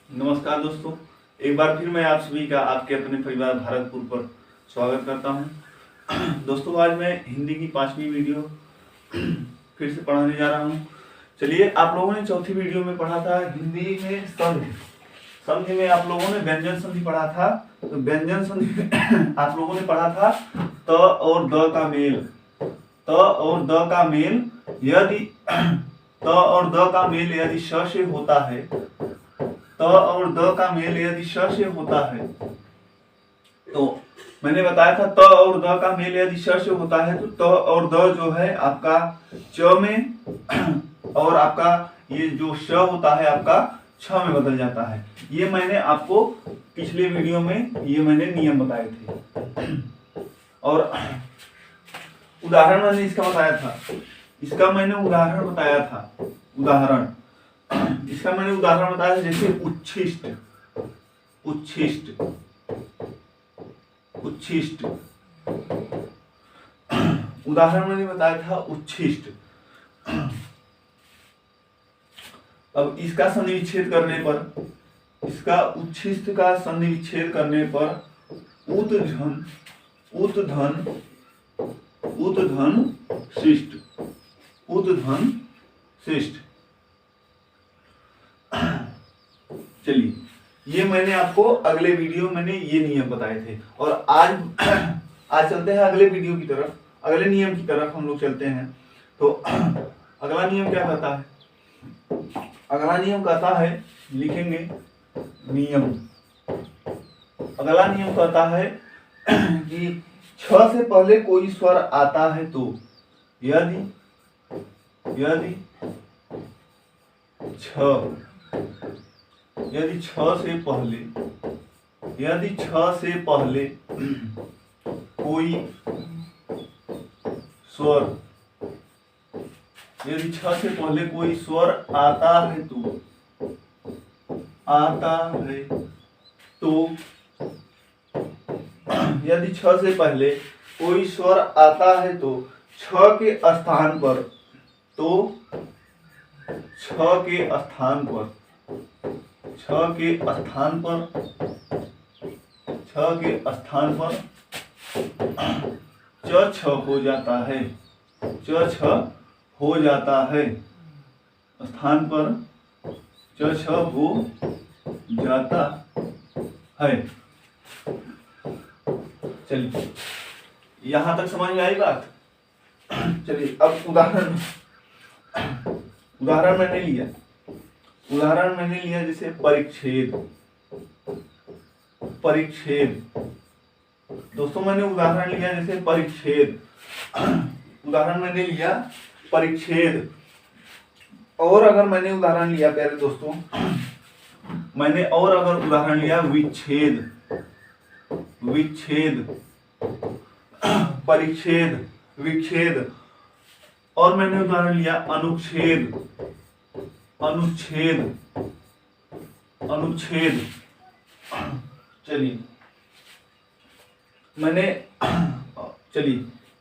नमस्कार दोस्तों, एक बार फिर मैं आप सभी का आपके अपने परिवार भारतपुर पर स्वागत करता हूं। दोस्तों, आज मैं हिंदी की 5वीं वीडियो फिर से पढ़ाने जा रहा हूं। चलिए, आप लोगों ने चौथी वीडियो में पढ़ा था हिंदी में संधि। संधि में आप लोगों ने व्यंजन संधि पढ़ा था। तो व्यंजन संधि में आप लोगों ने पढ़ा था त और द का मेल। त और द का मेल यदि त और द का मेल यदि श से होता है, त और द का मेल यदि श से होता है, तो मैंने बताया था त और द का मेल यदि श से होता है तो त और द जो है आपका च में और आपका ये जो श होता है आपका छ में बदल जाता है। ये मैंने आपको पिछले वीडियो में ये मैंने नियम बताए थे और उदाहरण मैंने इसका बताया था। इसका मैंने उदाहरण बताया था। इसका मैंने उदाहरण बताया था, जैसे उच्छिष्ट। उच्छिष्ट उच्छिष्ट उदाहरण मैंने बताया था उच्छिष्ट। अब इसका संधि विच्छेद करने पर, इसका उच्छिष्ट का संधि विच्छेद करने पर उतधन शिष्ट। उतधन शिष्ट। चलिए, ये मैंने आपको अगले वीडियो मैंने ये नियम बताए थे और आज चलते हैं अगले वीडियो की तरफ, अगले नियम की तरफ हम लोग चलते हैं। तो अगला नियम क्या कहता है? अगला नियम कहता है, लिखेंगे नियम। अगला नियम कहता है कि छ से पहले कोई स्वर आता है तो यदि छ से पहले कोई स्वर आता है तो यदि छ से पहले कोई स्वर आता है तो छ के स्थान पर च छ हो जाता है। च छ हो जाता है। स्थान पर च छ हो जाता है। चलिए, यहां तक समझ में आई बात? चलिए, अब उदाहरण मैंने लिया जैसे परिच्छेद। दोस्तों, मैंने उदाहरण लिया जैसे परिच्छेद। उदाहरण मैंने लिया परिच्छेद। और अगर मैंने उदाहरण लिया प्यारे दोस्तों, मैंने और अगर उदाहरण लिया विच्छेद, परिच्छेद, विच्छेद। और मैंने उदाहरण लिया अनुच्छेद। चलिए,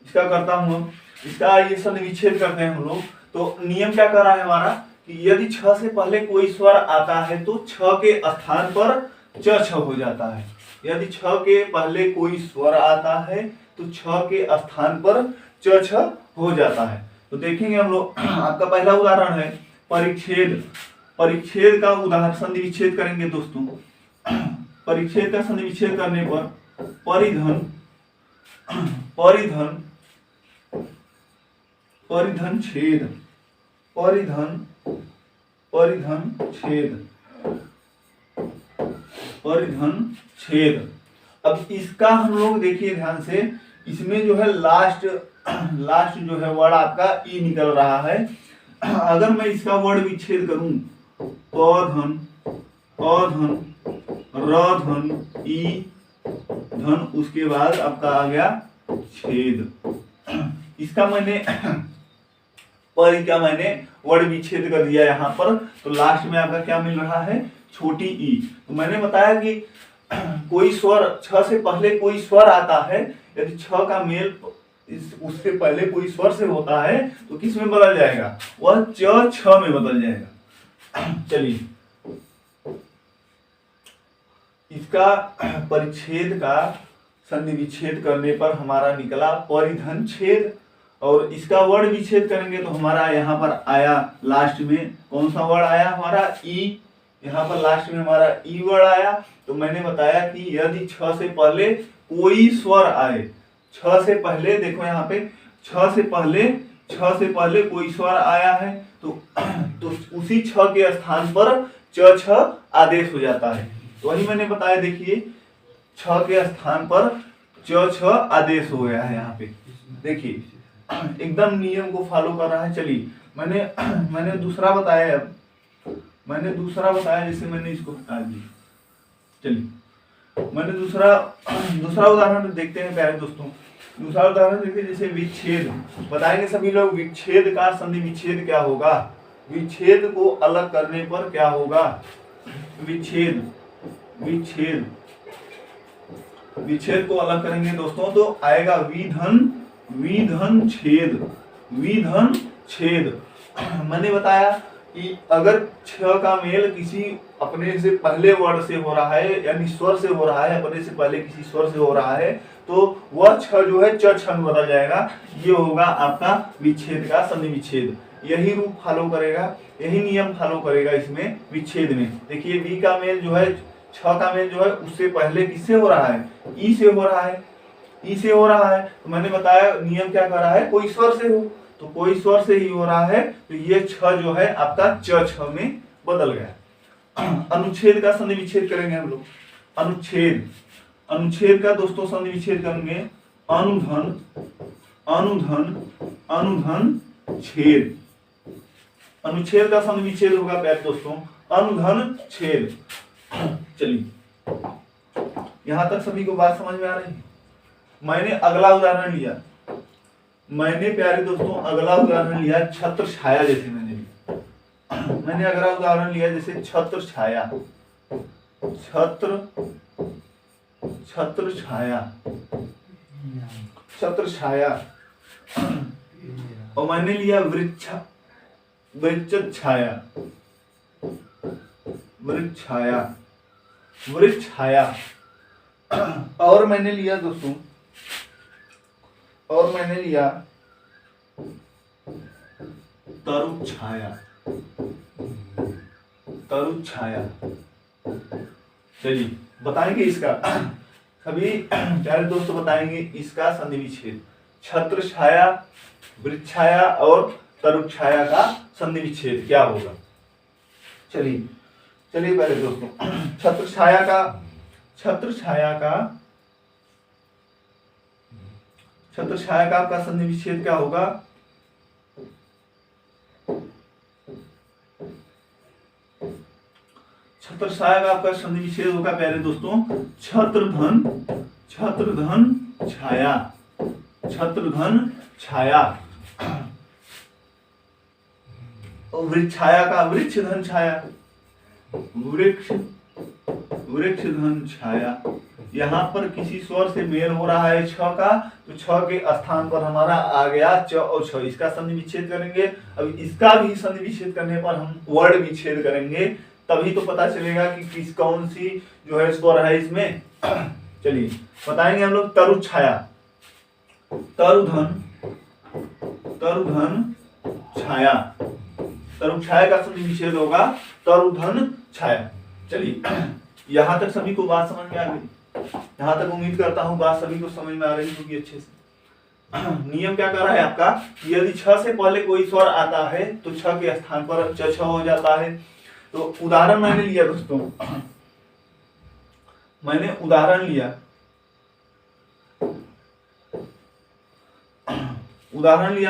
इसका करता हूं। इसका ये संधि विच्छेद करते हैं हम लोग। तो नियम क्या कर रहा है हमारा कि यदि छ से पहले कोई स्वर आता है तो छ के स्थान पर च छ हो जाता है। यदि छ के पहले कोई स्वर आता है तो छ के स्थान पर च छ हो जाता है। तो देखेंगे हम लोग, आपका पहला उदाहरण है परिच्छेद। परिच्छेद का उदाहरण संधि विच्छेद करेंगे दोस्तों। परिच्छेद का संधि विच्छेद करने पर परिधन छेद। अब इसका हम लोग देखिए ध्यान से, इसमें जो है लास्ट जो है वर्ड आपका ई निकल रहा है। अगर मैं इसका वर्ड विच्छेद करूं, पधन, अधन, रधन, ई धन, उसके बाद आपका आ गया छेद। इसका मैंने वर्ड विच्छेद कर दिया यहाँ पर। तो लास्ट में आपका क्या मिल रहा है? छोटी ई। तो मैंने बताया कि कोई स्वर छ से पहले कोई स्वर आता है, यदि छ का मेल उससे पहले कोई स्वर से होता है तो किस में बदल जाएगा? वह च छ में बदल जाएगा। चलिए, इसका परिच्छेद का संधि विच्छेद करने पर हमारा निकला परिधन छेद, और इसका वर्ण विच्छेद करेंगे तो हमारा यहाँ पर आया लास्ट में कौन सा वर्ण आया, हमारा ई। यहाँ पर लास्ट में हमारा ई वर्ण आया। तो मैंने बताया कि यदि छ से पहले कोई स्वर आए, छ से पहले देखो यहाँ पे छ से पहले कोई स्वर आया है तो उसी छ के स्थान पर च छ आदेश हो जाता है। तो वही मैंने बताया, देखिए छ के स्थान पर च छ आदेश हो गया है। यहाँ पे देखिए एकदम नियम को फॉलो कर रहा है। चलिए मैंने दूसरा बताया, अब मैंने दूसरा बताया, जैसे मैंने इसको हटा दिया। चलिए मैंने दूसरा उदाहरण देखते हैं प्यारे दोस्तों। दूसरा उदाहरण देखिए, जैसे विच्छेद बताएंगे सभी लोग। विच्छेद का संधि विच्छेद क्या होगा, विच्छेद को अलग करने पर क्या होगा, विच्छेद को अलग करेंगे दोस्तों तो आएगा विधन छेद। मैंने बताया कि अगर छ का मेल किसी अपने से पहले वर्ण से हो रहा है, यानी स्वर से हो रहा है, अपने से पहले किसी स्वर से हो रहा है, तो वह छ जो है च छ में बदल जाएगा। ये होगा आपका विच्छेद का संधि विच्छेद। यही रूप फॉलो करेगा, यही नियम फॉलो करेगा इसमें विच्छेद में। देखिए वी का मेल जो है, छ का मेल जो है उससे पहले किससे हो रहा है, ई से हो रहा है, ई से हो रहा है। तो मैंने बताया नियम क्या कर रहा है, कोई स्वर से हो, तो कोई स्वर से ही हो रहा है, तो ये छ जो है आपका च छ में बदल गया। अनुच्छेद का संधि विच्छेद करेंगे हम लोग। अनुच्छेद का दोस्तों संधि विच्छेद करेंगे अनुधन छेद। अनुच्छेद का संधि विच्छेद होगा प्यारे दोस्तों अनुधन छेद। चलिए यहां तक सभी को बात समझ में आ रही है। मैंने अगला उदाहरण लिया, मैंने प्यारे दोस्तों अगला उदाहरण लिया छत्र छाया। जैसे मैंने अगला उदाहरण लिया जैसे छत्र छाया, छत्र छाया। और मैंने लिया वृक्ष छाया। और मैंने लिया दोस्तों, और मैंने लिया तरु छाया। चलिए बताएंगे इसका, सभी प्यारे दोस्तों बताएंगे इसका संधि विच्छेद। छत्र छाया, वृक्ष छाया और तरु छाया का संधि विच्छेद क्या होगा। चलिए पहले दोस्तों छत्र छाया का आपका संधि विच्छेद क्या होगा। छत्र छाया का आपका संधि विच्छेद होगा प्यारे दोस्तों छत्रधन छाया। और वृक्ष छाया का वृक्षधन छाया। यहाँ पर किसी स्वर से मेल हो रहा है छ का, तो छ के स्थान पर हमारा आ गया च और छ। इसका संधि विच्छेद करेंगे। अब इसका भी संधि विच्छेद करने पर हम वर्ण विच्छेद करेंगे, तभी तो पता चलेगा कि कौन सी जो है स्वर है इसमें। चलिए बताएंगे हम लोग तरु छाया, तरुधन छाया। तरु छाया का संधि विच्छेद होगा तरुधन छाया। चलिए यहाँ तक सभी को बात समझ में आ गई। यहाँ तक उम्मीद करता हूँ बात सभी को समझ में आ रही होगी अच्छे से। नियम क्या कर रहा है आपका, यदि छ से पहले कोई स्वर आता है तो छ के स्थान पर च छ हो जाता है। तो उदाहरण मैंने लिया दोस्तों, मैंने उदाहरण लिया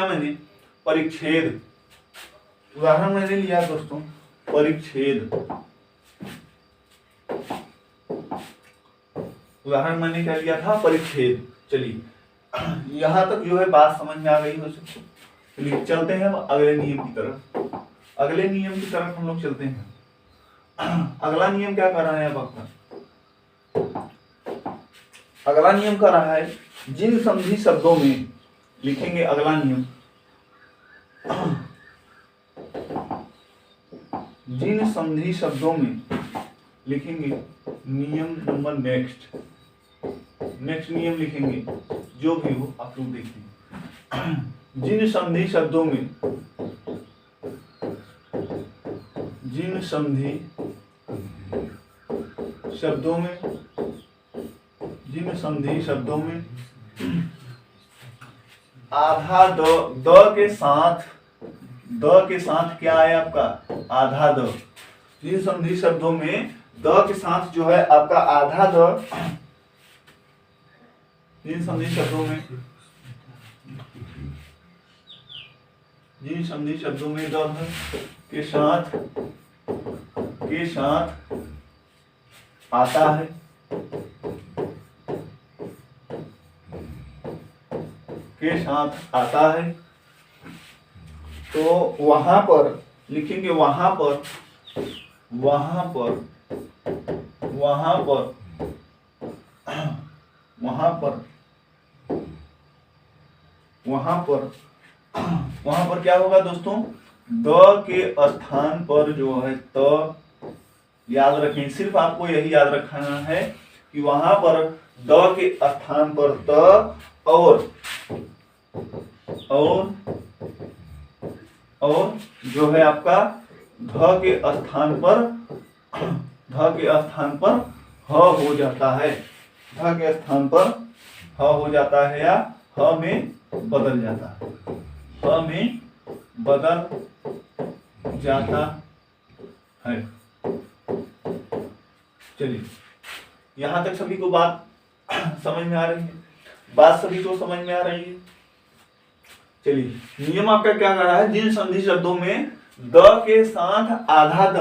मैंने परिच्छेद। उदाहरण मैंने लिया दोस्तों परिच्छेद। उदाहरण मैंने क्या लिया था, परिच्छेद। चलिए यहां तक जो है बात समझ में आ गई हो सकती। चलिए चलते हैं हम अगले नियम की तरफ। अगले नियम की तरफ हम लोग चलते हैं। अगला नियम क्या कर रहा है अब आपका, अगला नियम कर रहा है जिन संधि शब्दों में लिखेंगे। अगला नियम जिन संधि शब्दों में लिखेंगे नियम नंबर नेक्स्ट नियम लिखेंगे, जो भी हो आप लोग देखेंगे। जिन संधि शब्दों में आधा द के साथ क्या है आपका आधा द। जिन संधि शब्दों में द के साथ जो है आपका आधा द, जिन संधि शब्दों में द के साथ आता है, तो वहां पर लिखेंगे वहां पर क्या होगा दोस्तों, द के स्थान पर जो है त, याद रखें, सिर्फ आपको यही याद रखना है कि वहां पर द के स्थान पर त और जो है आपका ध के स्थान पर ह हो जाता है, ध के स्थान पर ह हो जाता है या ह में बदल जाता है, चलिए यहां तक सभी को बात समझ में आ रही है, सभी को समझ में आ रही है। चलिए नियम आपका क्या कर रहा है, जिन संधि शब्दों में द के साथ आधा द,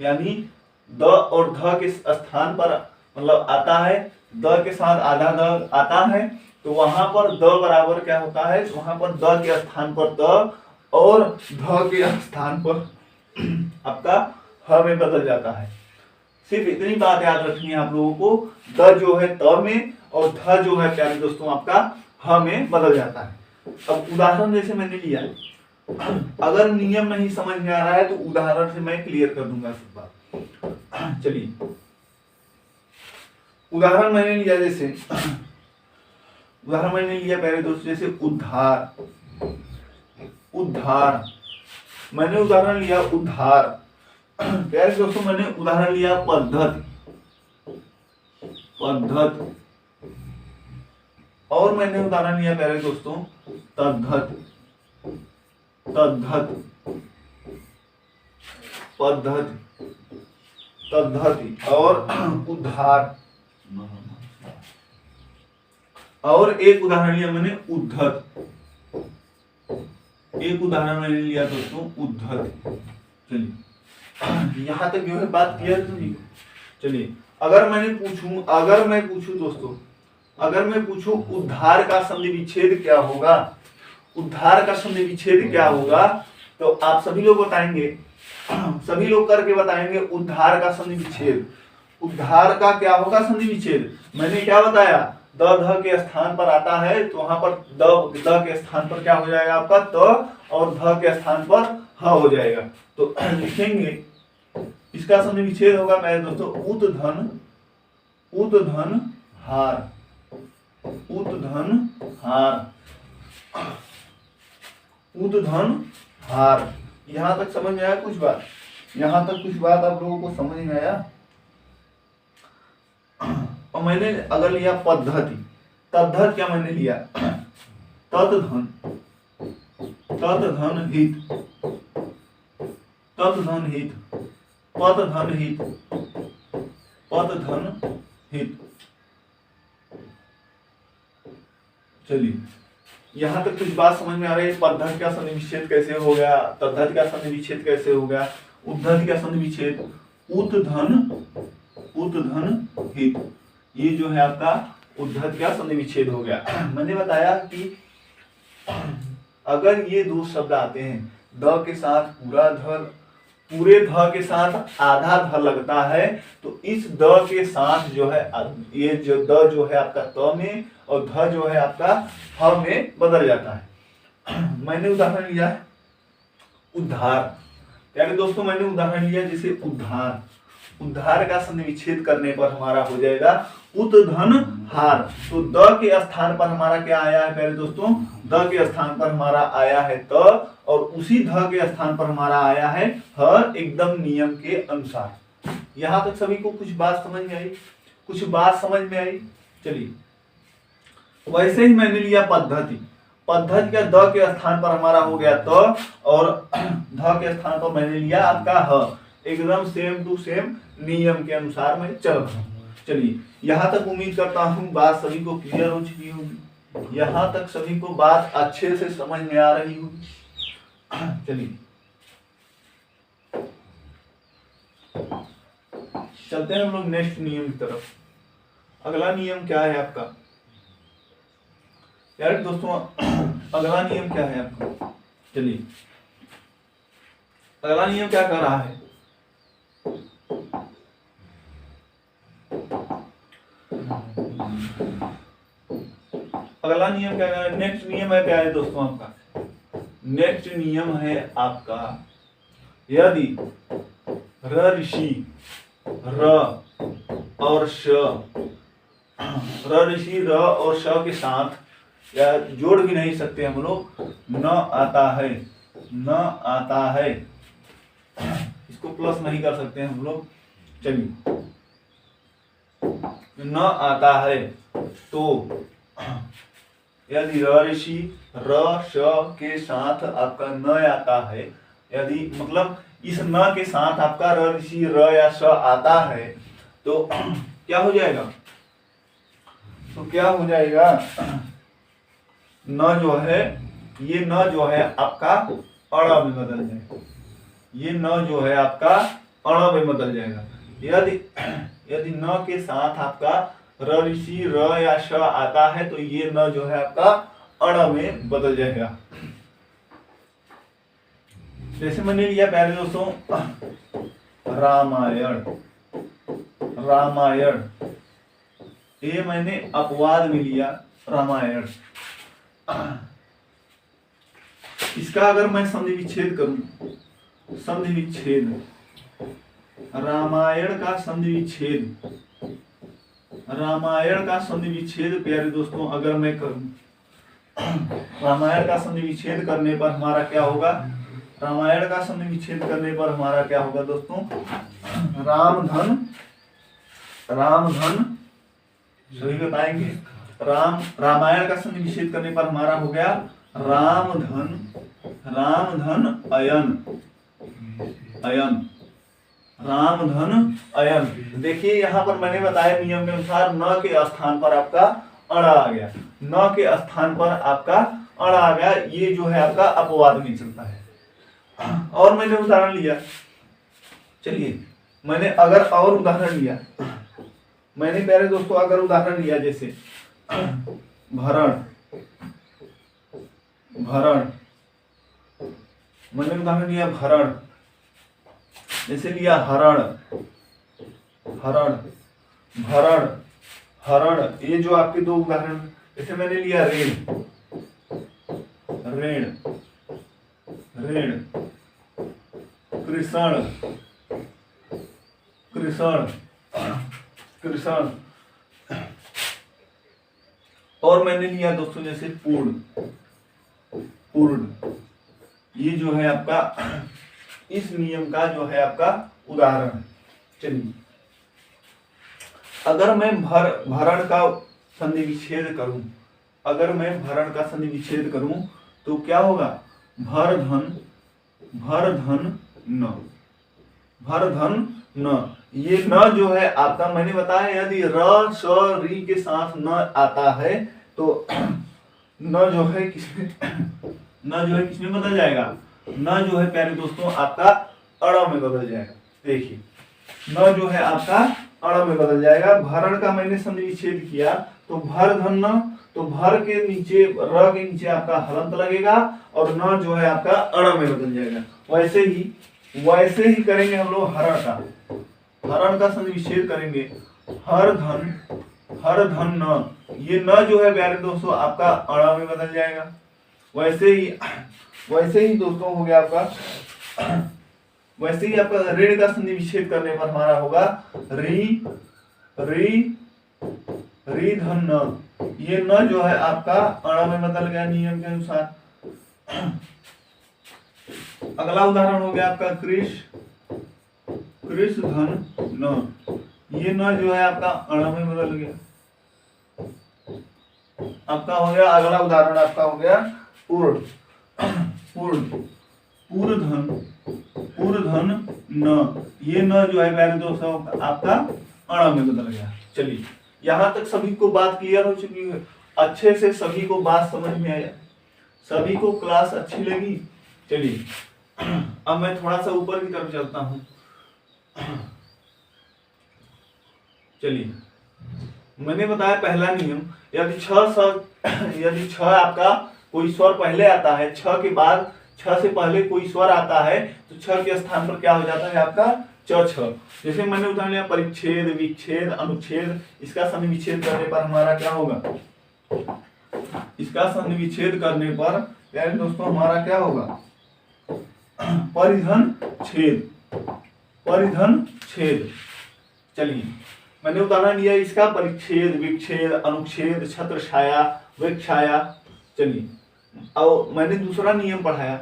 यानी द और ध के स्थान पर मतलब आता है, द के साथ आधा द आता है, तो वहां पर द बराबर क्या होता है, वहां पर द के स्थान पर द और ध के स्थान पर आपका ह में बदल जाता है। सिर्फ इतनी बात याद रखनी है आप लोगों को, द जो है त में और ध जो है प्यारे दोस्तों आपका ह में बदल जाता है। अब उदाहरण जैसे मैंने लिया, अगर नियम नहीं समझ में आ रहा है तो उदाहरण से मैं क्लियर कर दूंगा सब बात। चलिए उदाहरण मैंने लिया प्यारे दोस्तों, जैसे उद्धार मैंने उदाहरण लिया उद्धार, प्यारे दोस्तों मैंने उदाहरण लिया पद्धत, और मैंने उदाहरण लिया प्यारे दोस्तों तद्धति, और उद्धार, और एक उदाहरण लिया मैंने उद्धत, दोस्तों उद्धत। चलिए यहां तक जो है बात क्लियर है। चलिए अगर मैं पूछूं दोस्तों, अगर मैं पूछूं उद्धार का संधि विच्छेद क्या होगा, तो आप सभी लोग बताएंगे, सभी लोग करके बताएंगे उद्धार का संधि विच्छेद। उद्धार का क्या होगा संधि विच्छेद, मैंने क्या बताया, द ध के स्थान पर आता है तो वहां पर द के स्थान पर क्या हो जाएगा आपका त, और ध के स्थान पर ह हो जाएगा। तो लिखेंगे इसका संधि विच्छेद होगा मेरे दोस्तों उद्धन हार, यहां तक समझ में आया कुछ बात? आप लोगों को समझ में आया? और मैंने अगर लिया पद्धति, तद्धत क्या मैंने लिया, तद्धन हित, पद्धन हित। चलिए यहाँ तक कुछ बात समझ में आ रही है। पद्धति का संधि विच्छेद कैसे हो गया, तद्धति का संधि विच्छेद कैसे हो गया, उद्धति का संधि विच्छेद, उद्धन हित, ये जो है आपका उद्धत का संधि विच्छेद हो गया। मैंने बताया कि अगर ये दो शब्द आते हैं, द के साथ पूरे ध के साथ आधा ध लगता है, तो इस द के साथ जो है ये जो द जो है आपका त में और ध जो है आपका ह में बदल जाता है। मैंने उदाहरण लिया है उद्धार, यानी दोस्तों मैंने उदाहरण लिया जैसे उद्धार का संधि विच्छेद करने पर हमारा हो जाएगा उत धन हार। तो द के स्थान पर हमारा क्या आया है पहले दोस्तों, द के स्थान पर हमारा आया है त, और उसी ध के स्थान पर हमारा आया है ह, एकदम नियम के अनुसार। यहां तक सभी को कुछ बात समझ में आई, कुछ बात समझ में आई। चलिए वैसे ही मैंने लिया पद्धति, पद्धति का द के स्थान पर हमारा हो गया त, और ध के स्थान पर मैंने लिया आपका ह। एकदम सेम टू सेम नियम के अनुसार मैं चल रहा हूँ। चलिए यहाँ तक उम्मीद करता हूँ बात सभी को क्लियर हो चुकी होगी, यहाँ तक सभी को बात अच्छे से समझ में आ रही होगी। चलिए चलते हैं हम लोग नेक्स्ट नियम की तरफ। अगला नियम क्या है आपका यार दोस्तों, अगला नियम क्या है आपका? चलिए अगला नियम क्या कर रहा है? अगला नियम क्या है? नेक्स्ट नियम है क्या है दोस्तों आपका? नेक्स्ट नियम है आपका, यदि र ऋषि र और श, र ऋषि र और श के साथ या जोड़ भी नहीं सकते हम लोग, न आता है, न आता है, इसको प्लस नहीं कर सकते हम लोग। चलिए न आता है तो यदि र ऋषि र श के साथ आपका न आता है, यदि मतलब इस न के साथ आपका र ऋषि र या श आता है तो क्या हो जाएगा? तो क्या हो जाएगा? न जो है, ये न जो है आपका अण में बदल जाएगा, ये न जो है आपका अण में बदल जाएगा। यदि न के साथ आपका र ऋषि र या श आता है तो ये न जो है आपका अण में बदल जाएगा। जैसे मैंने लिया पहले दोस्तों रामायण, रामायण, ये मैंने अपवाद में लिया रामायण। इसका अगर मैं संधि विच्छेद करूं, संधि विच्छेद, रामायण का संधि विच्छेद, रामायण का संधि विच्छेद प्यारे दोस्तों अगर मैं करूं, रामायण का संधि विच्छेद करने पर हमारा क्या होगा? रामायण का संधि विच्छेद करने पर हमारा क्या होगा दोस्तों? राम धन, राम धन, सही बताएंगे। रामायण का संधि विच्छेद करने पर हमारा हो गया राम धन, राम धन अयन, अयन, राम धन अयन। देखिए यहाँ पर मैंने बताया नियम के अनुसार न के स्थान पर आपका अण आ गया, न के स्थान पर आपका अण आ गया, ये जो है आपका अपवाद में चलता है। और मैंने उदाहरण लिया, चलिए मैंने अगर और उदाहरण लिया, मैंने पहले दोस्तों अगर उदाहरण लिया जैसे भरण, भरण, मैंने उदाहरण लिया भरण, जैसे लिया हरण, हरण, भरण, हरण, ये जो आपके दो उदाहरण। जैसे मैंने लिया ऋण, ऋण, ऋण, कृषण, कृषण, कृषण, और मैंने लिया दोस्तों जैसे पूर्ण, पूर्ण, ये जो है आपका इस नियम का जो है आपका उदाहरण है। चलिए अगर मैं भरण का संधि विच्छेद करूं, अगर मैं भरण का संधि विच्छेद करूं तो क्या होगा? भर धन, भर धन न, भर धन न, ये न जो है आपका मैंने बताया यदि र स री के साथ न आता है तो न जो है किसमें, न जो है किसमें बदल जाएगा? न जो है प्यारे दोस्तों आपका अण में बदल जाएगा। देखिए न जो है आपका अण में बदल जाएगा। भरण का मैंने संधि विच्छेद किया तो भर धन न, तो भर के नीचे र के नीचे आपका हलंत लगेगा और न जो है आपका अण में बदल जाएगा। वैसे ही करेंगे हम लोग हरण का, हरण का संधि विच्छेद करेंगे, हर धन, हर धन न, ये न जो है प्यारे दोस्तों आपका अण में बदल जाएगा। वैसे ही दोस्तों हो गया आपका वैसे ही आपका ऋण का संधि विच्छेद करने पर हमारा होगा री री री धन न। ये न जो है आपका अण में बदल गया नियम के अनुसार। अगला उदाहरण हो गया आपका कृष धन न। ये न जो है आपका अण में बदल गया। आपका हो गया अगला उदाहरण आपका हो गया पूर्ण धन न। ये न जो है प्यारे दोस्तों आपका अण में बदल गया। चलिए यहां तक सभी को बात क्लियर हो चुकी है, अच्छे से सभी को बात समझ में आया, सभी को क्लास अच्छी लगी। चलिए अब मैं थोड़ा सा ऊपर की तरफ चलता हूं। चलिए मैंने बताया पहला नियम, यदि छ आपका कोई स्वर पहले आता है, छ के बाद छ से पहले कोई स्वर आता है तो छ के स्थान पर क्या हो जाता है आपका च छ। जैसे मैंने उदाहरण लिया परिच्छेद, विच्छेद, अनुच्छेद, इसका संधि विच्छेद करने पर हमारा क्या होगा, इसका संधि विच्छेद करने पर प्यारे दोस्तों हमारा क्या होगा, परिधन छेद। चलिए मैंने उदाहरण लिया इसका परिच्छेद, विच्छेद, अनुच्छेद, छत्र छाया, वृक्षाया। चलिए अब मैंने दूसरा नियम पढ़ाया।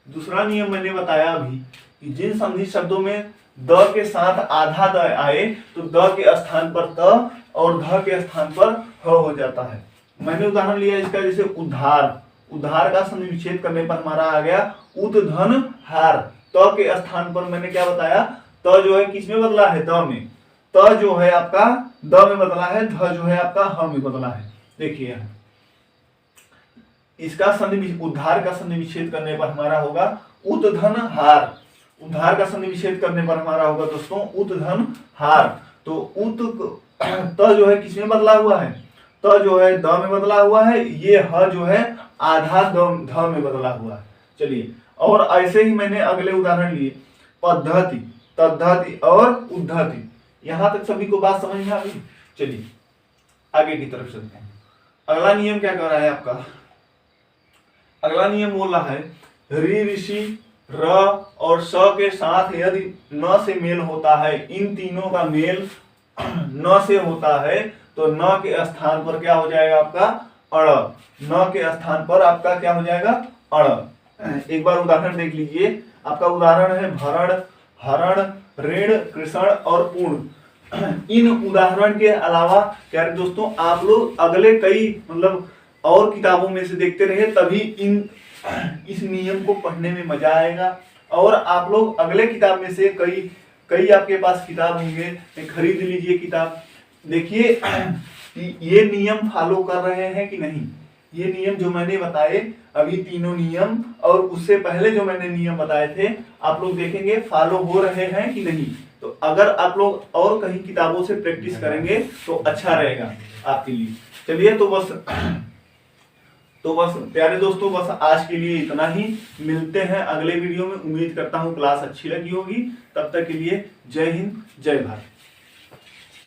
दूसरा नियम मैंने बताया अभी कि जिन संधि शब्दों में द के साथ आधा द आए तो द के स्थान पर त और ध के स्थान पर ह हो जाता है। मैंने उदाहरण लिया इसका जैसे उद्धार का संधि विच्छेद करने पर हमारा आ गया उद्धन हार। त के स्थान पर मैंने क्या बताया, त जो है किस में बदला है, द में। त जो है आपका द में बदला है, ध जो है आपका ह में बदला है। देखिए इसका संधि उद्धार का संधि विच्छेद करने पर हमारा होगा उद्धन हार। उद्धार का संधि विच्छेद करने पर हमारा होगा दोस्तों उद्धन हार। तो त जो है किस में बदला हुआ है, त जो है द में बदला हुआ है, ये ह जो है आधा ध में बदला हुआ है। चलिए और ऐसे ही मैंने अगले उदाहरण लिए पद्धति, तद्धति और उद्धति। यहां तक सभी को बात समझ में आ गई। चलिए आगे की तरफ चलते हैं। अगला नियम क्या कर रहा है आपका, अगला नियम बोल रहा है ऋ ऋषि र और स के साथ यदि न से मेल होता है, इन तीनों का मेल न से होता है तो न के स्थान पर क्या हो जाएगा आपका अण। न के स्थान पर आपका क्या हो जाएगा अण। एक बार उदाहरण देख लीजिए। आपका उदाहरण है भरण, हरण, ऋण, कृषण और पूर्ण। इन उदाहरण के अलावा प्यारे दोस्तों आप लोग अगले कई मतलब और किताबों में से देखते रहे, तभी इस नियम को पढ़ने में मजा आएगा। और आप लोग अगले किताब में से कई आपके पास किताब होंगे, खरीद लीजिए किताब। देखिए ये नियम फॉलो कर रहे हैं कि नहीं। ये नियम जो मैंने बताए अभी तीनों नियम और उससे पहले जो मैंने नियम बताए थे, आप लोग देखेंगे फॉलो हो रहे हैं कि नहीं। तो अगर आप लोग और कहीं किताबों से प्रैक्टिस करेंगे तो अच्छा रहेगा आपके लिए। चलिए तो बस प्यारे दोस्तों बस आज के लिए इतना ही। मिलते हैं अगले वीडियो में। उम्मीद करता हूँ क्लास अच्छी लगी होगी। तब तक के लिए जय हिंद, जय भारत।